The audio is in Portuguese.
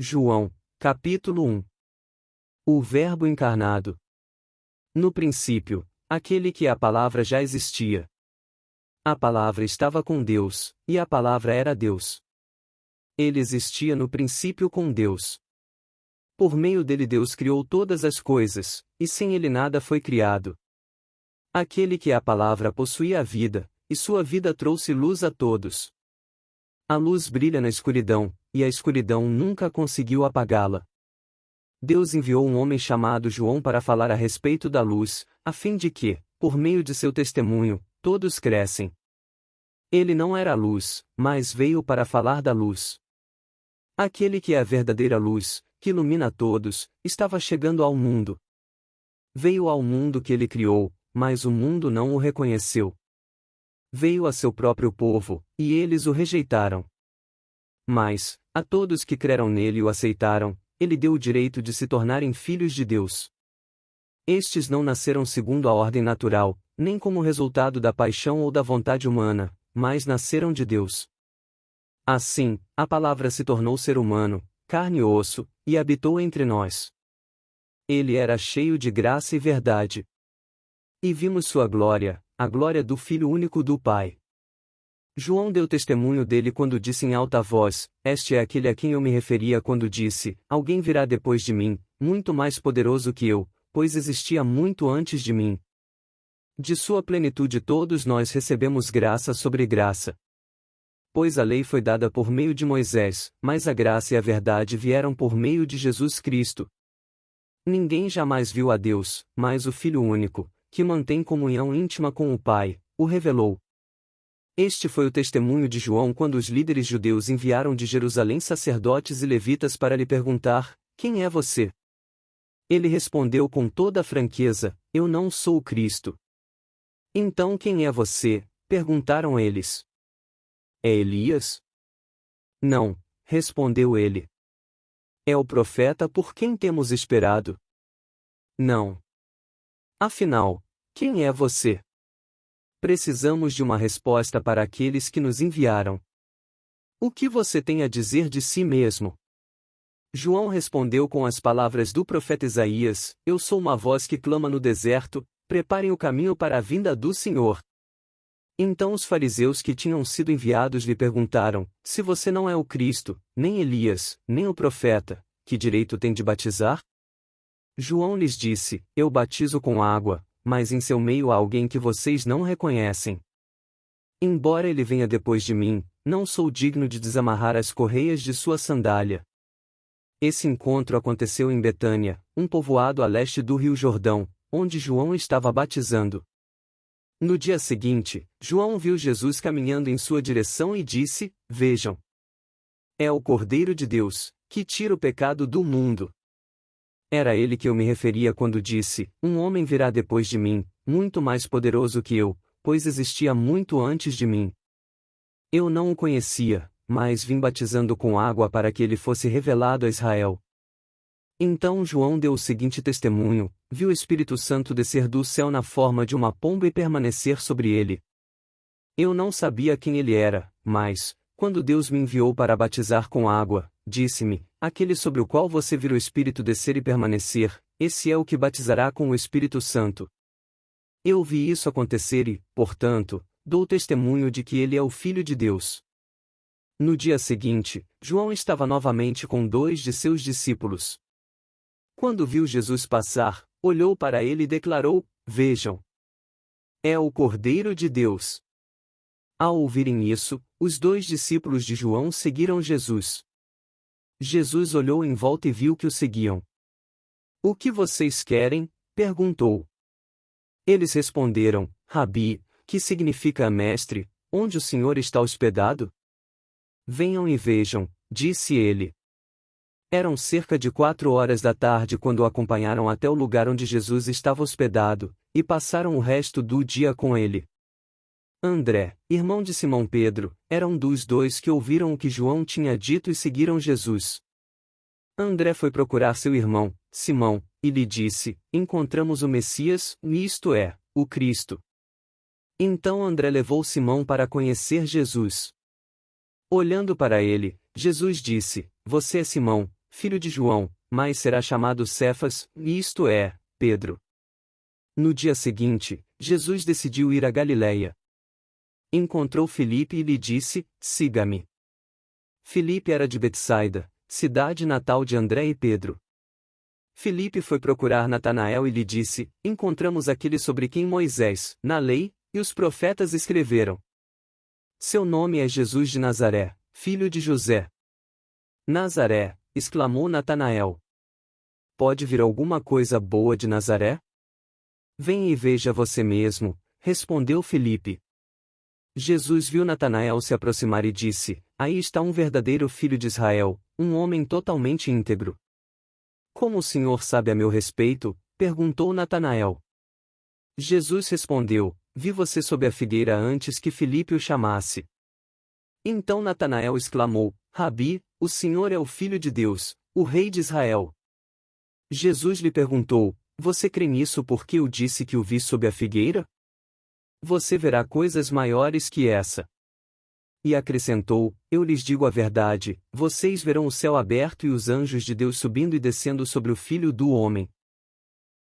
João, capítulo 1. O Verbo encarnado. No princípio, aquele que é a palavra já existia. A palavra estava com Deus, e a palavra era Deus. Ele existia no princípio com Deus. Por meio dele Deus criou todas as coisas, e sem ele nada foi criado. Aquele que é a palavra possuía a vida, e sua vida trouxe luz a todos. A luz brilha na escuridão, e a escuridão nunca conseguiu apagá-la. Deus enviou um homem chamado João para falar a respeito da luz, a fim de que, por meio de seu testemunho, todos crescem. Ele não era a luz, mas veio para falar da luz. Aquele que é a verdadeira luz, que ilumina a todos, estava chegando ao mundo. Veio ao mundo que ele criou, mas o mundo não o reconheceu. Veio a seu próprio povo, e eles o rejeitaram. Mas, a todos que creram nele e o aceitaram, ele deu o direito de se tornarem filhos de Deus. Estes não nasceram segundo a ordem natural, nem como resultado da paixão ou da vontade humana, mas nasceram de Deus. Assim, a palavra se tornou ser humano, carne e osso, e habitou entre nós. Ele era cheio de graça e verdade. E vimos sua glória, a glória do Filho único do Pai. João deu testemunho dele quando disse em alta voz: Este é aquele a quem eu me referia quando disse: Alguém virá depois de mim, muito mais poderoso que eu, pois existia muito antes de mim. De sua plenitude todos nós recebemos graça sobre graça. Pois a lei foi dada por meio de Moisés, mas a graça e a verdade vieram por meio de Jesus Cristo. Ninguém jamais viu a Deus, mas o Filho único, que mantém comunhão íntima com o Pai, o revelou. Este foi o testemunho de João quando os líderes judeus enviaram de Jerusalém sacerdotes e levitas para lhe perguntar: Quem é você? Ele respondeu com toda a franqueza: Eu não sou o Cristo. Então quem é você? Perguntaram eles. É Elias? Não, respondeu ele. É o profeta por quem temos esperado? Não. Afinal, quem é você? Precisamos de uma resposta para aqueles que nos enviaram. O que você tem a dizer de si mesmo? João respondeu com as palavras do profeta Isaías: Eu sou uma voz que clama no deserto, preparem o caminho para a vinda do Senhor. Então os fariseus que tinham sido enviados lhe perguntaram: Se você não é o Cristo, nem Elias, nem o profeta, que direito tem de batizar? João lhes disse: Eu batizo com água, mas em seu meio há alguém que vocês não reconhecem. Embora ele venha depois de mim, não sou digno de desamarrar as correias de sua sandália. Esse encontro aconteceu em Betânia, um povoado a leste do Rio Jordão, onde João estava batizando. No dia seguinte, João viu Jesus caminhando em sua direção e disse: Vejam! É o Cordeiro de Deus, que tira o pecado do mundo. Era ele que eu me referia quando disse: Um homem virá depois de mim, muito mais poderoso que eu, pois existia muito antes de mim. Eu não o conhecia, mas vim batizando com água para que ele fosse revelado a Israel. Então João deu o seguinte testemunho: viu o Espírito Santo descer do céu na forma de uma pomba e permanecer sobre ele. Eu não sabia quem ele era, mas, quando Deus me enviou para batizar com água, disse-me: Aquele sobre o qual você vira o Espírito descer e permanecer, esse é o que batizará com o Espírito Santo. Eu vi isso acontecer e, portanto, dou testemunho de que ele é o Filho de Deus. No dia seguinte, João estava novamente com 2 de seus discípulos. Quando viu Jesus passar, olhou para ele e declarou: Vejam! É o Cordeiro de Deus. Ao ouvirem isso, os 2 discípulos de João seguiram Jesus. Jesus olhou em volta e viu que o seguiam. O que vocês querem? Perguntou. Eles responderam: Rabi, que significa mestre, onde o Senhor está hospedado? Venham e vejam, disse ele. Eram cerca de 4 horas da tarde quando o acompanharam até o lugar onde Jesus estava hospedado, e passaram o resto do dia com ele. André, irmão de Simão Pedro, era um dos 2 que ouviram o que João tinha dito e seguiram Jesus. André foi procurar seu irmão, Simão, e lhe disse: Encontramos o Messias, isto é, o Cristo. Então André levou Simão para conhecer Jesus. Olhando para ele, Jesus disse: Você é Simão, filho de João, mas será chamado Cefas, isto é, Pedro. No dia seguinte, Jesus decidiu ir a Galiléia. Encontrou Filipe e lhe disse: siga-me. Filipe era de Betsaida, cidade natal de André e Pedro. Filipe foi procurar Natanael e lhe disse: encontramos aquele sobre quem Moisés, na lei, e os profetas escreveram. Seu nome é Jesus de Nazaré, filho de José. Nazaré, exclamou Natanael. Pode vir alguma coisa boa de Nazaré? Venha e veja você mesmo, respondeu Filipe. Jesus viu Natanael se aproximar e disse: aí está um verdadeiro filho de Israel, um homem totalmente íntegro. Como o senhor sabe a meu respeito? Perguntou Natanael. Jesus respondeu: vi você sob a figueira antes que Filipe o chamasse. Então Natanael exclamou: Rabi, o senhor é o Filho de Deus, o Rei de Israel. Jesus lhe perguntou: você crê nisso porque eu disse que o vi sob a figueira? Você verá coisas maiores que essa. E acrescentou: eu lhes digo a verdade, vocês verão o céu aberto e os anjos de Deus subindo e descendo sobre o Filho do Homem.